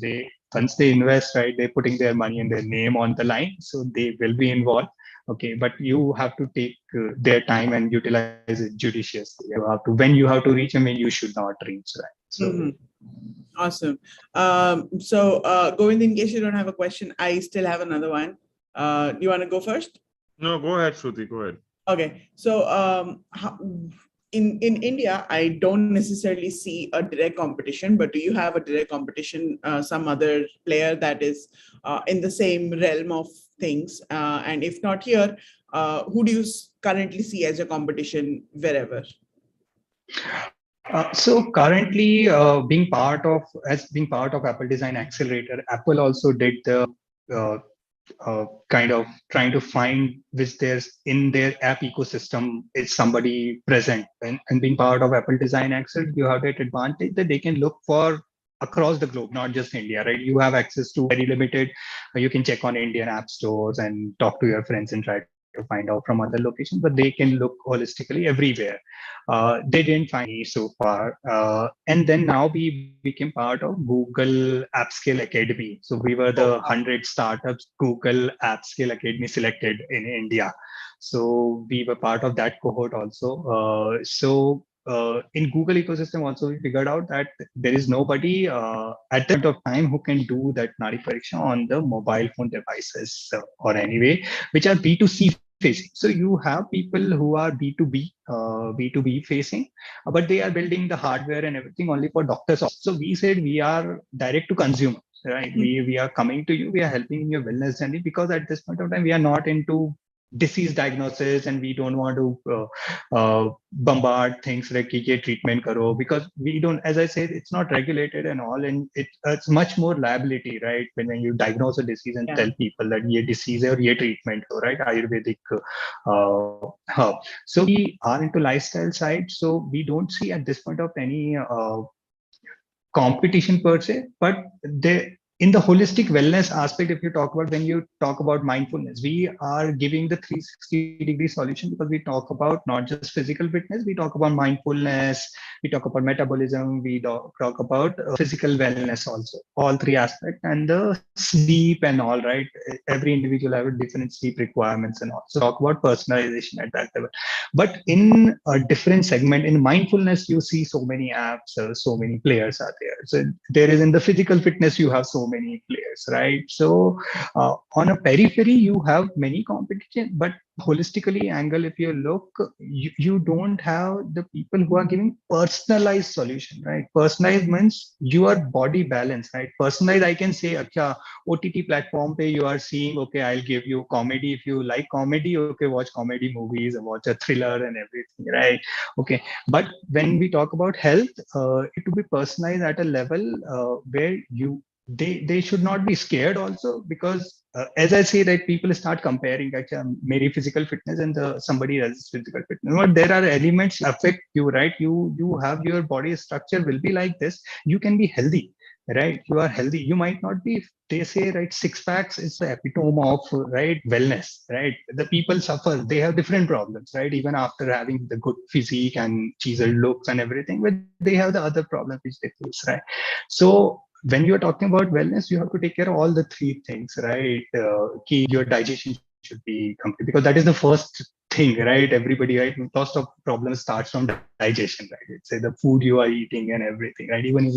B: once they invest, right, they're putting their money and their name on the line, so they will be involved. Okay, but you have to take their time and utilize it judiciously. When you have to reach, I mean, you should not reach, right? So.
A: Awesome. Govind, in case you don't have a question, I still have another one. Do you want to go first?
C: No, go ahead, Shruti. Go ahead.
A: Okay. So in India, I don't necessarily see a direct competition, but do you have a direct competition, some other player that is in the same realm of things? And if not here, who do you currently see as a competition wherever?
B: So currently, being part of Apple Design Accelerator, Apple also did the kind of trying to find which there's in their app ecosystem is somebody present, and being part of Apple Design Accelerator, you have that advantage that they can look for across the globe, not just India, right? You have access to very limited. You can check on Indian app stores and talk to your friends and try to find out from other locations, but they can look holistically everywhere. They didn't find me so far. And then now we became part of Google App Scale Academy. So we were the 100 startups Google App Scale Academy selected in India. So we were part of that cohort also. In Google ecosystem also, we figured out that there is nobody at that point of time who can do that Nari Pariksha on the mobile phone devices or anyway, which are B2C facing. So you have people who are B2B facing, but they are building the hardware and everything only for doctors. So we said we are direct to consumer, right? We are coming to you, we are helping in your wellness journey, because at this point of time, we are not into disease diagnosis, and we don't want to bombard things like ye treatment karo, because we don't, as I said, it's not regulated and all, and it's much more liability, right? When you diagnose a disease and tell people that ye disease or ye treatment, right? Ayurvedic herb. So we are into lifestyle side, so we don't see at this point of any competition per se, but in the holistic wellness aspect, if you talk about, when you talk about mindfulness, we are giving the 360-degree solution, because we talk about not just physical fitness, we talk about mindfulness, we talk about metabolism, we talk about physical wellness also, all three aspects, and the sleep and all, right? Every individual have different sleep requirements and all. So talk about personalization at that level. But in a different segment, in mindfulness, you see so many apps, so many players are there. So there is in the physical fitness, you have so many players, right? So on a periphery, you have many competition, but holistically angle, if you look, you don't have the people who are giving personalized solution, right? Personalized means your body balance, right? Personalized, I can say, acha, OTT platform pe you are seeing, okay, I'll give you comedy. If you like comedy, okay, watch comedy movies, watch a thriller and everything, right? Okay. But when we talk about health, it to be personalized at a level where they should not be scared also, because as I say, that people start comparing maybe physical fitness and somebody else's physical fitness. But there are elements affect you, right? You have your body structure will be like this. You can be healthy, right? You are healthy. You might not be. They say, right, six packs is the epitome of, right, wellness, right? The people suffer. They have different problems, right? Even after having the good physique and chiseled looks and everything, but they have the other problems which they face, right? So when you're talking about wellness, you have to take care of all the three things, right? Your digestion should be complete, because that is the first thing, right? Everybody, right? Most of problems starts from digestion, right? It's the food you are eating and everything, right? Even if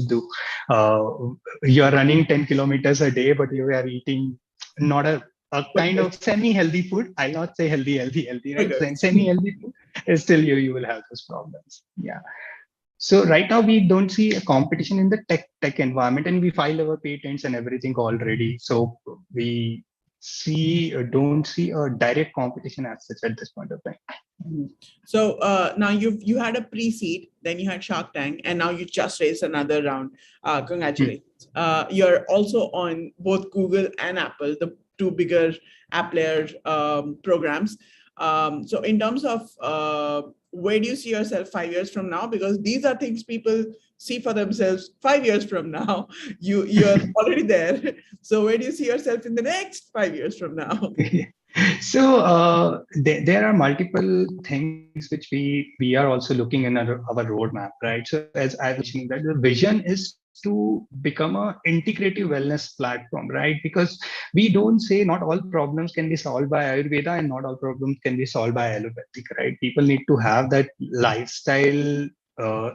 B: you are running 10 kilometers a day, but you are eating not a kind of semi-healthy food. I'll not say healthy, right? Okay. Semi-healthy food, still you will have those problems. Yeah. So right now we don't see a competition in the tech environment, and we file our patents and everything already. So we don't see a direct competition as such at this point of time.
A: So now you had a pre-seed, then you had Shark Tank, and now you just raised another round. Congratulations. You're also on both Google and Apple, the two bigger app player programs. So in terms of where do you see yourself 5 years from now? Because these are things people see for themselves 5 years from now. You're already there. So where do you see yourself in the next 5 years from now?
B: So there are multiple things which we are also looking in our roadmap, right? So as I was mentioning, that the vision is to become a integrative wellness platform, right? Because we don't say not all problems can be solved by Ayurveda and not all problems can be solved by allopathic, right? People need to have that lifestyle.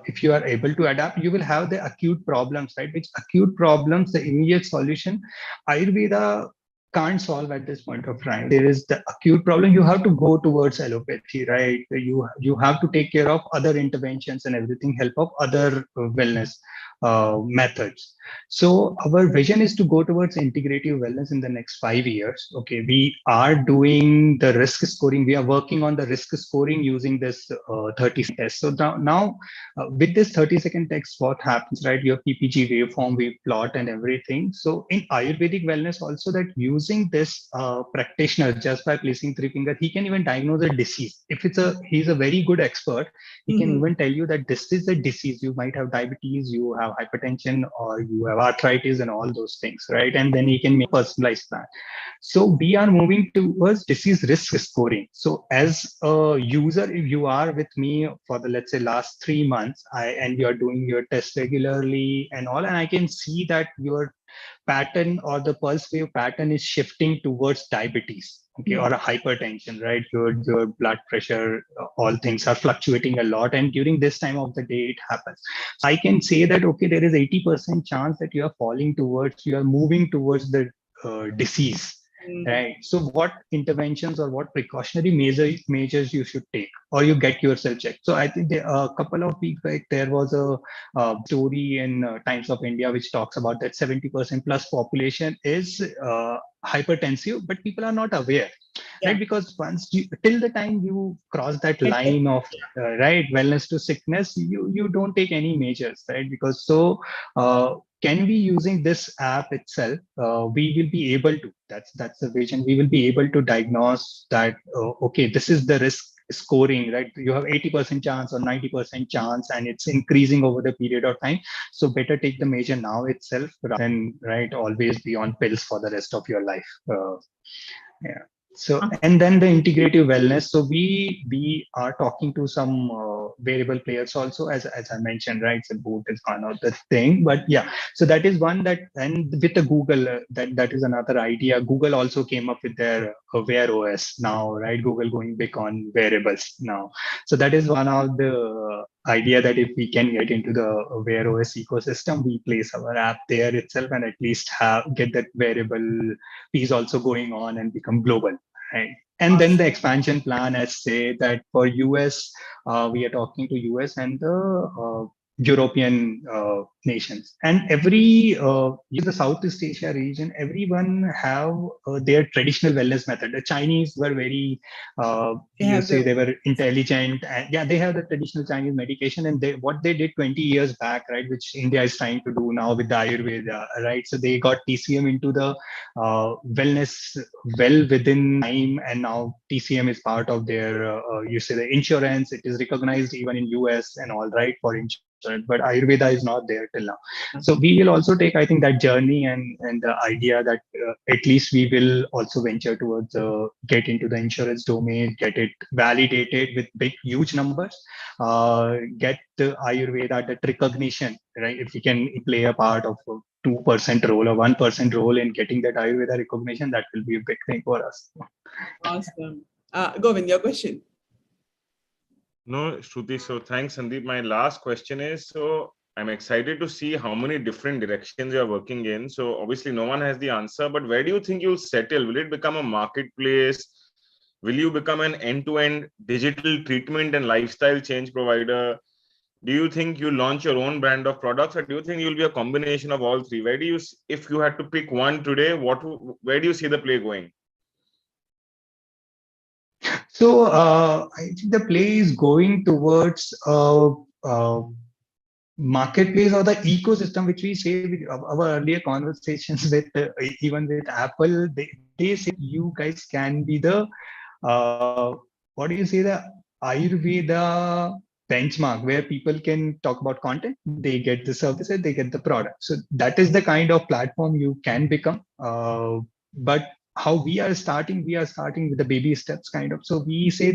B: If you are able to adapt, you will have the acute problems, right? Which acute problems, the immediate solution, Ayurveda can't solve at this point of time. There is the acute problem. You have to go towards allopathy, right? You have to take care of other interventions and everything, help of other wellness methods. So our vision is to go towards integrative wellness in the next 5 years. Okay, we are doing the risk scoring. We are working on the risk scoring using this 30 test. So now with this 30-second text, what happens, right? Your PPG waveform, we plot and everything. So in Ayurvedic wellness also, that using this practitioner, just by placing three fingers, he can even diagnose a disease. If he's a very good expert, he can even tell you that this is a disease. You might have diabetes, you have hypertension, or you have arthritis and all those things, right? And then he can make a personalized plan. So we are moving towards disease risk scoring. So as a user, if you are with me for the, let's say, last 3 months, and you're doing your test regularly and all, and I can see that your pattern or the pulse wave pattern is shifting towards diabetes, okay, or a hypertension, right? Your blood pressure, all things are fluctuating a lot, and during this time of the day it happens. So I can say that, okay, there is 80% chance that you are moving towards the disease, right? So what interventions or what precautionary measures you should take, or you get yourself checked. So I think a couple of weeks back there was a story in Times of India which talks about that 70% plus population is hypertensive, but people are not aware, right? Because once till the time you cross that line of right, wellness to sickness, you don't take any measures, right? Because so can we, using this app itself, we will be able to, that's the vision, we will be able to diagnose that, okay, this is the risk scoring, right? You have 80% chance or 90% chance, and it's increasing over the period of time. So better take the measure now itself rather than, right, always be on pills for the rest of your life. Yeah. So, and then the integrative wellness. So we are talking to some variable players also, as I mentioned, right? So boot is one of the thing, but yeah. So that is one that, and with the Google, that is another idea. Google also came up with their Wear OS now, right? Google going big on wearables now. So that is one of the idea, that if we can get into the Wear OS ecosystem, we place our app there itself and at least get that wearable piece also going on and become global, right? And then the expansion plan, as say that for US, we are talking to US and the European nations, and every the Southeast Asia region, everyone have their traditional wellness method. The Chinese were very, they were intelligent, and yeah, they have the traditional Chinese medication, and what they did 20 years back, right, which India is trying to do now with the Ayurveda, right? So they got TCM into the wellness well within time, and now TCM is part of their the insurance. It is recognized even in US and all, right, for insurance, but Ayurveda is not there till now. So we will also take, I think, that journey and the idea that at least we will also venture towards get into the insurance domain, get it validated with big huge numbers, get the Ayurveda, that recognition, right? If we can play a part of 2% role or 1% role in getting that Ayurveda recognition, that will be a big thing for us.
A: Awesome. Govind, your question.
C: No, Shruti. So thanks, Sandeep. My last question is, so I'm excited to see how many different directions you're working in. So obviously no one has the answer, but where do you think you'll settle? Will it become a marketplace? Will you become an end-to-end digital treatment and lifestyle change provider? Do you think you launch your own brand of products, or do you think you'll be a combination of all three? Where do you, if you had to pick one today, where do you see the play going?
B: So I think the play is going towards marketplace or the ecosystem, which we say with our earlier conversations with even with Apple. They say you guys can be the what do you say, the Ayurveda benchmark, where people can talk about content, they get the services, they get the product. So that is the kind of platform you can become. But how we are starting with the baby steps kind of. So we say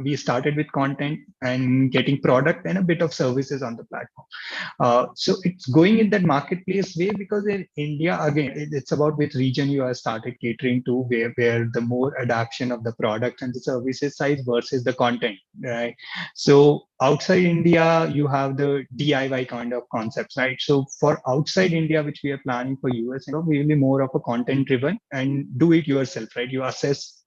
B: we started with content and getting product and a bit of services on the platform. So it's going in that marketplace way, because in India, again, it's about which region you are started catering to, where the more adoption of the product and the services side versus the content, right? So outside India, you have the DIY kind of concepts, right? So for outside India, which we are planning for US, we will be more of a content driven and do it yourself, right? You assess,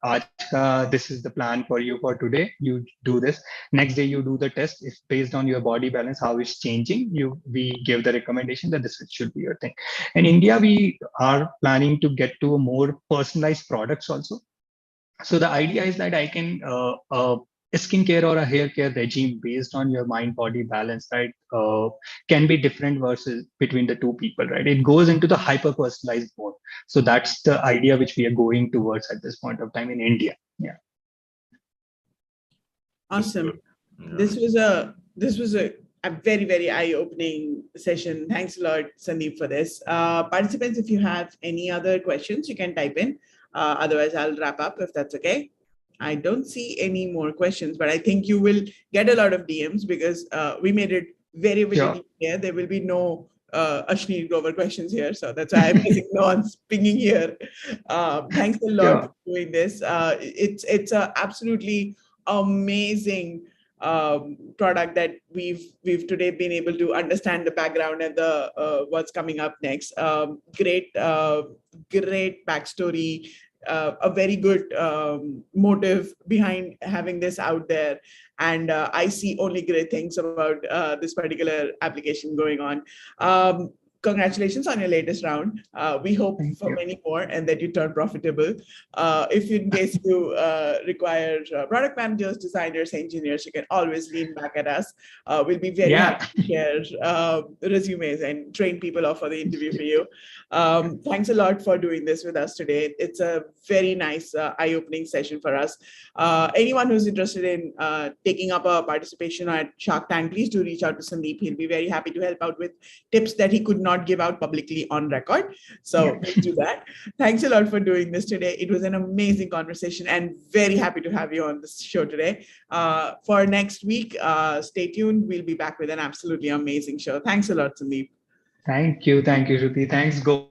B: this is the plan for you for today. You do this. Next day, you do the test. If based on your body balance, how it's changing, we give the recommendation that this should be your thing. In India, we are planning to get to a more personalized products also. So the idea is that I can a skincare or a hair care regime based on your mind body balance, right, can be different versus between the two people, right? It goes into the hyper personalized mode. So that's the idea which we are going towards at this point of time in India. Yeah.
A: Awesome.
C: Yeah.
A: This was a very, very eye-opening session. Thanks a lot, Sandeep, for this. Participants, if you have any other questions, you can type in. Otherwise, I'll wrap up if that's okay. I don't see any more questions, but I think you will get a lot of DMs because we made it very, very clear. There will be no Ashni Grover questions here. So that's why I'm missing no one's pinging here. Thanks a lot for doing this. It's a absolutely amazing product that we've today been able to understand the background and the what's coming up next. Great backstory. A very good motive behind having this out there, and I see only great things about this particular application going on. Congratulations on your latest round. We hope for many more and that you turn profitable. If in case you require product managers, designers, engineers, you can always lean back at us. We'll be very happy to share resumes and train people off for the interview for you. Thanks a lot for doing this with us today. It's a very nice eye-opening session for us. Anyone who's interested in taking up a participation at Shark Tank, please do reach out to Sandeep. He'll be very happy to help out with tips that he could not give out publicly on record. So please do that. Thanks a lot for doing this today. It was an amazing conversation and very happy to have you on this show today. For next week, stay tuned. We'll be back with an absolutely amazing show. Thanks a lot, Sandeep.
B: Thank you, Shruti. Thanks, Go.